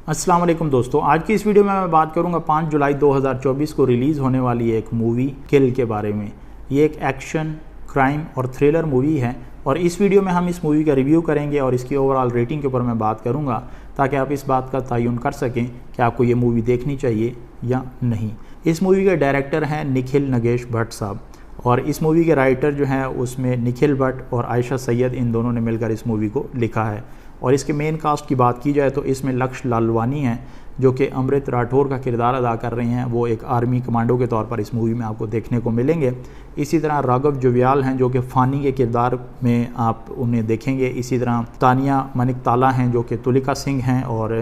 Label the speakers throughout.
Speaker 1: अस्सलाम वालेकुम दोस्तों, आज की इस वीडियो में मैं बात करूंगा 5 जुलाई 2024 को रिलीज़ होने वाली एक मूवी किल के बारे में। ये एक एक्शन, क्राइम और थ्रिलर मूवी है और इस वीडियो में हम इस मूवी का रिव्यू करेंगे और इसकी ओवरऑल रेटिंग के ऊपर मैं बात करूंगा ताकि आप इस बात का तयन कर सकें कि आपको ये मूवी देखनी चाहिए या नहीं। इस मूवी के डायरेक्टर हैं निखिल नगेश भट्ट साहब और इस मूवी के राइटर जो हैं उसमें निखिल भट्ट और आयशा सैयद, इन दोनों ने मिलकर इस मूवी को लिखा है। और इसके मेन कास्ट की बात की जाए तो इसमें लक्ष्य लालवानी हैं जो कि अमृत राठौर का किरदार अदा कर रहे हैं। वो एक आर्मी कमांडो के तौर पर इस मूवी में आपको देखने को मिलेंगे। इसी तरह राघव जुव्याल हैं जो कि फ़ानी के किरदार में आप उन्हें देखेंगे। इसी तरह तानिया मनिक ताला हैं जो कि तुलिका सिंह हैं और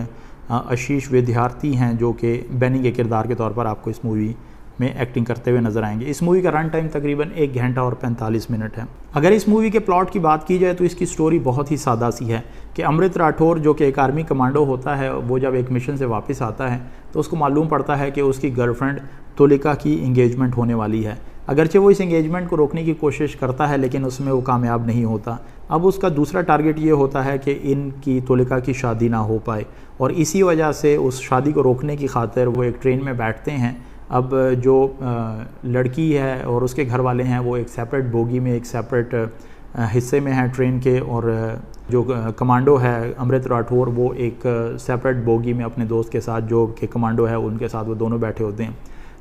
Speaker 1: आशीष विद्यार्थी हैं जो कि बैनी के किरदार के तौर पर आपको इस मूवी में एक्टिंग करते हुए नजर आएंगे। इस मूवी का रन टाइम तकरीबन 1 घंटा और 45 मिनट है। अगर इस मूवी के प्लॉट की बात की जाए तो इसकी स्टोरी बहुत ही सादा सी है कि अमृत राठौर जो कि एक आर्मी कमांडो होता है, वो जब एक मिशन से वापस आता है तो उसको मालूम पड़ता है कि उसकी गर्लफ्रेंड तुलिका की इंगेजमेंट होने वाली है। अगरचे वो इस इंगेजमेंट को रोकने की कोशिश करता है लेकिन उसमें वो कामयाब नहीं होता। अब उसका दूसरा टारगेट ये होता है कि इनकी तुलिका की शादी ना हो पाए और इसी वजह से उस शादी को रोकने की खातिर वो एक ट्रेन में बैठते हैं। अब जो लड़की है और उसके घर वाले हैं वो एक सेपरेट बोगी में, एक सेपरेट हिस्से में हैं ट्रेन के, और जो कमांडो है अमृत राठौर वो एक सेपरेट बोगी में अपने दोस्त के साथ जो कि कमांडो है उनके साथ वो दोनों बैठे होते हैं।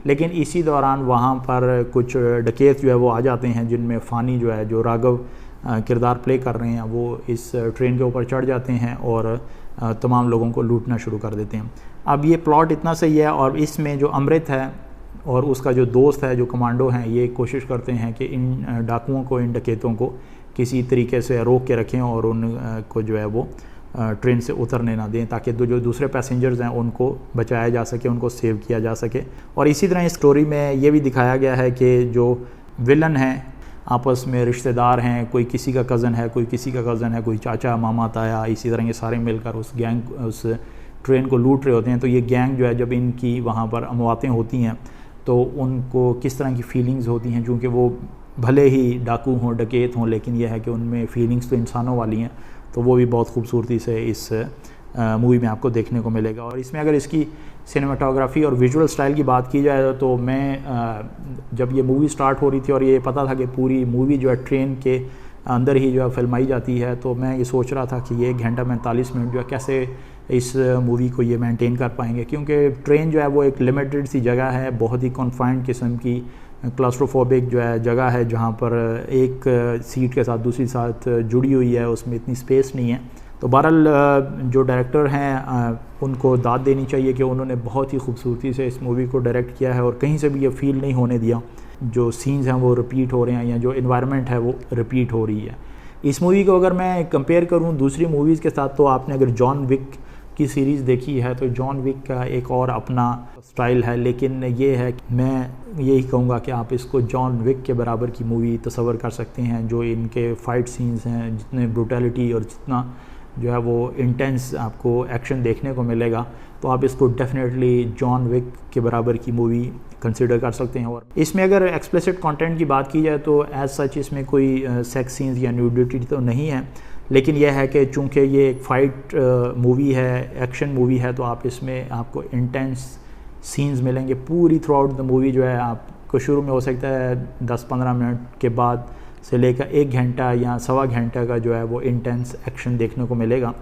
Speaker 1: लेकिन इसी दौरान वहाँ पर कुछ डकैत जो है वो आ जाते हैं जिनमें फ़ानी जो है, जो राघव किरदार प्ले कर रहे हैं, वो इस ट्रेन के ऊपर चढ़ जाते हैं और तमाम लोगों को लूटना शुरू कर देते हैं। अब ये प्लॉट इतना सही है और इसमें जो अमृत है और उसका जो दोस्त है जो कमांडो हैं, ये कोशिश करते हैं कि इन डाकुओं को, इन डकैतों को किसी तरीके से रोक के रखें और उनको जो है वो ट्रेन से उतरने ना दें ताकि जो दूसरे पैसेंजर्स हैं उनको बचाया जा सके, उनको सेव किया जा सके। और इसी तरह इस स्टोरी में ये भी दिखाया गया है कि जो विलन हैं आपस में रिश्तेदार हैं, कोई किसी का कज़न है, कोई किसी का कज़न है, कोई चाचा मामा ताया, इसी तरह ये सारे मिलकर उस गैंग उस ट्रेन को लूट रहे होते हैं। तो ये गैंग जो है जब इनकी वहाँ पर अमवातें होती हैं तो उनको किस तरह की फीलिंग्स होती हैं, चूँकि वो भले ही डाकू हों, डकैत हों, लेकिन यह है कि उनमें फीलिंग्स तो इंसानों वाली हैं। तो वो भी बहुत खूबसूरती से इस मूवी में आपको देखने को मिलेगा। और इसमें अगर इसकी सिनेमाटोग्राफी और विजुअल स्टाइल की बात की जाए तो मैं जब ये मूवी स्टार्ट हो रही थी और ये पता था कि पूरी मूवी जो है ट्रेन के अंदर ही जो है फिल्माई जाती है, तो मैं ये सोच रहा था कि ये 1 घंटा 45 मिनट जो है कैसे इस मूवी को ये मेंटेन कर पाएंगे, क्योंकि ट्रेन जो है वो एक लिमिटेड सी जगह है, बहुत ही कॉन्फाइंड किस्म की क्लास्ट्रोफोबिक जो है जगह है जहाँ पर एक सीट के साथ दूसरी साथ जुड़ी हुई है, उसमें इतनी स्पेस नहीं है। तो बहरहाल जो डायरेक्टर हैं उनको दाद देनी चाहिए कि उन्होंने बहुत ही खूबसूरती से इस मूवी को डायरेक्ट किया है और कहीं से भी ये फील नहीं होने दिया जो सीन्स हैं वो रिपीट हो रहे हैं या जो इन्वायरमेंट है वो रिपीट हो रही है। इस मूवी को अगर मैं कंपेयर करूं दूसरी मूवीज़ के साथ तो आपने अगर जॉन विक की सीरीज़ देखी है तो जॉन विक का एक और अपना स्टाइल है, लेकिन ये है कि मैं यही कहूँगा कि आप इसको जॉन विक के बराबर की मूवी तस्वर कर सकते हैं। जो इनके फ़ाइट सीन्स हैं, जितने ब्रूटैलिटी और जितना जो है वो इंटेंस आपको एक्शन देखने को मिलेगा, तो आप इसको डेफिनेटली जॉन विक के बराबर की मूवी कंसिडर कर सकते हैं। और इसमें अगर एक्सप्लिसिट कंटेंट की बात की जाए तो एज सच इसमें कोई सेक्स सीन्स या न्यूडिटी तो नहीं है, लेकिन यह है कि चूँकि ये एक फ़ाइट मूवी है, एक्शन मूवी है, तो आप इसमें आपको इंटेंस सीन्स मिलेंगे पूरी थ्रू आउट द मूवी। जो है आपको शुरू में हो सकता है 10-15 मिनट के बाद से लेकर 1 घंटा या सवा घंटा का जो है वो इंटेंस एक्शन देखने को मिलेगा।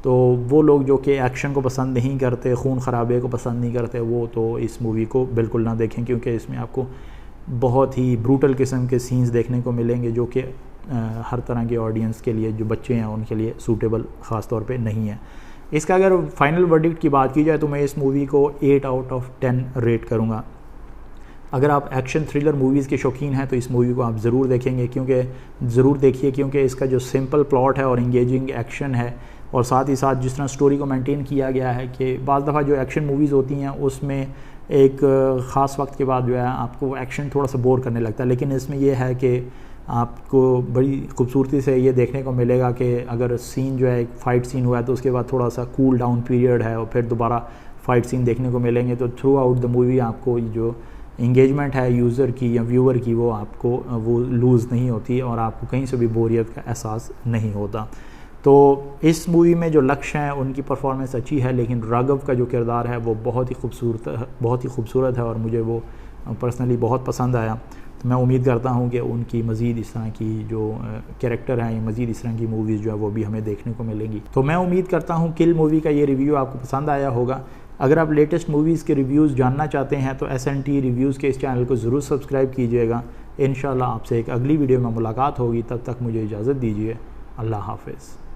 Speaker 1: तो वो लोग जो कि एक्शन को पसंद नहीं करते, खून खराबे को पसंद नहीं करते, वो तो इस मूवी को बिल्कुल ना देखें, क्योंकि इसमें आपको बहुत ही ब्रूटल किस्म के सीन्स देखने को मिलेंगे जो कि हर तरह के ऑडियंस के लिए, जो बच्चे हैं उनके लिए सूटेबल ख़ास तौर पे नहीं है। इसका अगर फाइनल वर्डिक्ट की बात की जाए तो मैं इस मूवी को 8 आउट ऑफ 10 रेट करूँगा। अगर आप एक्शन थ्रिलर मूवीज़ के शौकीन हैं तो इस मूवी को आप ज़रूर देखेंगे, क्योंकि इसका जो सिंपल प्लॉट है और इंगेजिंग एक्शन है और साथ ही साथ जिस तरह स्टोरी को मेंटेन किया गया है कि बाज़ दफ़ा जो एक्शन मूवीज़ होती हैं उसमें एक ख़ास वक्त के बाद जो है आपको एक्शन थोड़ा सा बोर करने लगता है, लेकिन इसमें यह है कि आपको बड़ी खूबसूरती से ये देखने को मिलेगा कि अगर सीन जो है एक फ़ाइट सीन हुआ है तो उसके बाद थोड़ा सा कूल डाउन पीरियड है और फिर दोबारा फ़ाइट सीन देखने को मिलेंगे। तो थ्रू आउट द मूवी आपको जो इंगेजमेंट है यूज़र की या व्यूअर की वो आपको वो लूज़ नहीं होती और आपको कहीं से भी बोरियत का एहसास नहीं होता। तो इस मूवी में जो लक्ष्य हैं उनकी परफॉर्मेंस अच्छी है, लेकिन राघव का जो किरदार है वो बहुत ही खूबसूरत है और मुझे वो पर्सनली बहुत पसंद आया। तो मैं उम्मीद करता हूँ कि उनकी मज़ीद इस तरह की जो कैरेक्टर हैं, मज़ीद इस तरह की मूवीज़ जो है वो भी हमें देखने को मिलेंगी। तो मैं उम्मीद करता हूँ किल मूवी का ये रिव्यू आपको पसंद आया होगा। अगर आप लेटेस्ट मूवीज़ के रिव्यूज़ जानना चाहते हैं तो SNT रिव्यूज़ के इस चैनल को ज़रूर सब्सक्राइब कीजिएगा। इंशाल्लाह आपसे एक अगली वीडियो में मुलाकात होगी, तब तक मुझे इजाज़त दीजिए। अल्लाह हाफ़िज़।